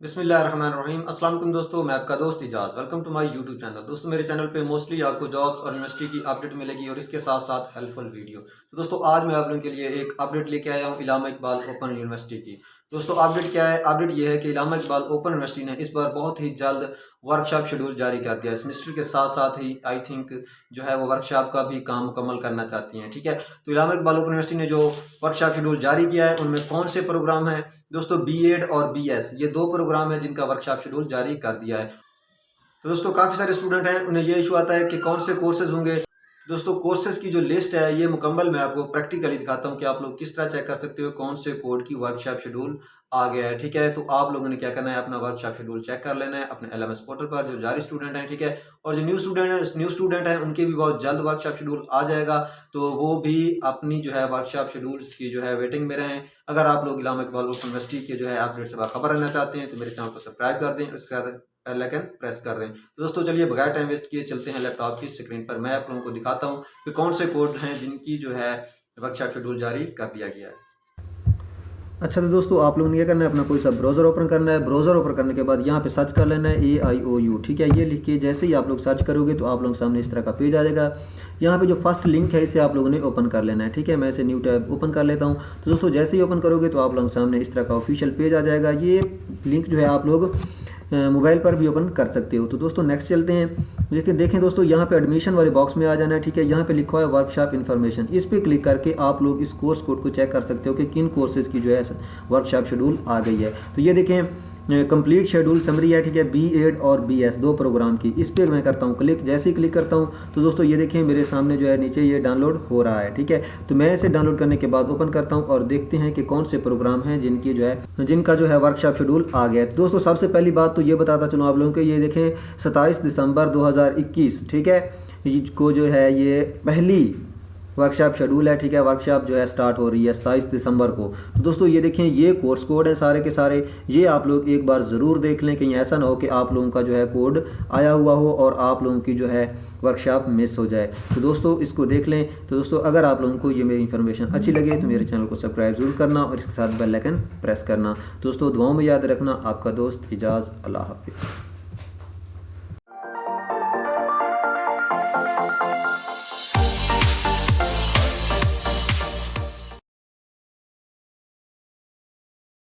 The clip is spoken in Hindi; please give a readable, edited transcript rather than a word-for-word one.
बिस्मिल्लाहिर्रहमानिर्रहीम। अस्सलाम वालेकुम दोस्तों, मैं आपका दोस्त Ijaz. Welcome to my YouTube channel. दोस्तों मेरे चैनल पे मोस्टली आपको जॉब्स और यूनिवर्सिटी की अपडेट मिलेगी और इसके साथ साथ हेल्पफुल वीडियो। तो दोस्तों आज मैं आप लोगों के लिए एक अपडेट लेके आया हूँ अल्लामा इकबाल ओपन यूनिवर्सिटी की। दोस्तों अपडेट क्या है? अपडेट ये है कि अल्लामा इकबाल ओपन यूनिवर्सिटी ने इस बार बहुत ही जल्द वर्कशॉप शेड्यूल जारी कर दिया है। सेमेस्टर के साथ साथ ही आई थिंक जो है वो वर्कशॉप का भी काम मुकम्मल करना चाहती हैं। ठीक है, तो अल्लामा इकबाल ओपन यूनिवर्सिटी ने जो वर्कशॉप शेड्यूल जारी किया है उनमें कौन से प्रोग्राम हैं दोस्तों? B.Ed और B.S ये दो प्रोग्राम है जिनका वर्कशॉप शेड्यूल जारी कर दिया है। तो दोस्तों काफ़ी सारे स्टूडेंट हैं, उन्हें ये इशू आता है कि कौन से कोर्सेज होंगे। दोस्तों कोर्सेज की जो लिस्ट है ये मुकम्मल मैं आपको प्रैक्टिकली दिखाता हूँ कि आप लोग किस तरह चेक कर सकते हो कौन से कोड की वर्कशॉप शेड्यूल आ गया है। ठीक है, तो आप लोगों ने क्या करना है, अपना वर्कशॉप शेड्यूल चेक कर लेना है अपने LMS पोर्टल पर, जो जारी स्टूडेंट हैं। ठीक है, और जो न्यू स्टूडेंट हैं उनके भी बहुत जल्द वर्कशॉप शेड्यूल आ जाएगा, तो वो भी अपनी जो है वर्कशॉप शेड्यूल्स की जो है वेटिंग में रहें। अगर आप लोग अल्लामा इकबाल ओपन यूनिवर्सिटी के जो है अपडेट से बाखबर रहना चाहते हैं तो मेरे चैनल को सब्सक्राइब कर दें, उसके साथ बेल आइकन प्रेस कर दें। तो दोस्तों चलिए बगैर टाइम वेस्ट किए चलते हैं लैपटॉप की स्क्रीन पर। मैं आप लोगों को दिखाता हूँ कि कौन से कोड हैं जिनकी जो है वर्कशॉप शेड्यूल जारी कर दिया गया है। अच्छा तो दोस्तों आप लोगों ने क्या करना है, अपना कोई सा ब्राउज़र ओपन करना है। ब्राउज़र ओपन करने के बाद यहाँ पे सर्च कर लेना है aiou। ठीक है, ये लिख के जैसे ही आप लोग सर्च करोगे तो आप लोग सामने इस तरह का पेज आ जाएगा। यहाँ पे जो फर्स्ट लिंक है इसे आप लोगों ने ओपन कर लेना है। ठीक है, मैं इसे न्यू टैब ओपन कर लेता हूँ। तो दोस्तों जैसे ही ओपन करोगे तो आप लोग सामने इस तरह का ऑफिशियल पेज आ जाएगा। ये लिंक जो है आप लोग मोबाइल पर भी ओपन कर सकते हो। तो दोस्तों नेक्स्ट चलते हैं। लेकिन देखें दोस्तों यहाँ पे एडमिशन वाले बॉक्स में आ जाना है। ठीक है, यहाँ पे लिखा हुआ है वर्कशॉप इन्फॉर्मेशन, इस पर क्लिक करके आप लोग इस कोर्स कोड को चेक कर सकते हो कि किन कोर्सेज़ की जो है वर्कशॉप शेड्यूल आ गई है। तो ये देखें कंप्लीट शेड्यूल समरी है। ठीक है, B.Ed और B.S दो प्रोग्राम की, इस पर मैं करता हूँ क्लिक। जैसे ही क्लिक करता हूँ तो दोस्तों ये देखें मेरे सामने जो है नीचे ये डाउनलोड हो रहा है। ठीक है, तो मैं इसे डाउनलोड करने के बाद ओपन करता हूँ और देखते हैं कि कौन से प्रोग्राम हैं जिनका जो है वर्कशॉप शेड्यूल आ गया है। तो दोस्तों सबसे पहली बात तो ये बताता चलूँ आप लोगों को, ये देखें 27 दिसंबर 2021 ठीक है को जो है ये पहली वर्कशॉप शेड्यूल है। ठीक है, वर्कशॉप जो है स्टार्ट हो रही है 27 दिसंबर को। तो दोस्तों ये देखें ये कोर्स कोड है सारे के सारे, ये आप लोग एक बार ज़रूर देख लें, कहीं ऐसा ना हो कि आप लोगों का जो है कोड आया हुआ हो और आप लोगों की जो है वर्कशॉप मिस हो जाए। तो दोस्तों इसको देख लें। तो दोस्तों अगर आप लोगों को ये मेरी इन्फॉर्मेशन अच्छी लगे तो मेरे चैनल को सब्सक्राइब ज़रूर करना और इसके साथ बेल आइकन प्रेस करना। दोस्तों दुआओं में याद रखना। आपका दोस्त इजाज़। अल्लाह हाफिज़।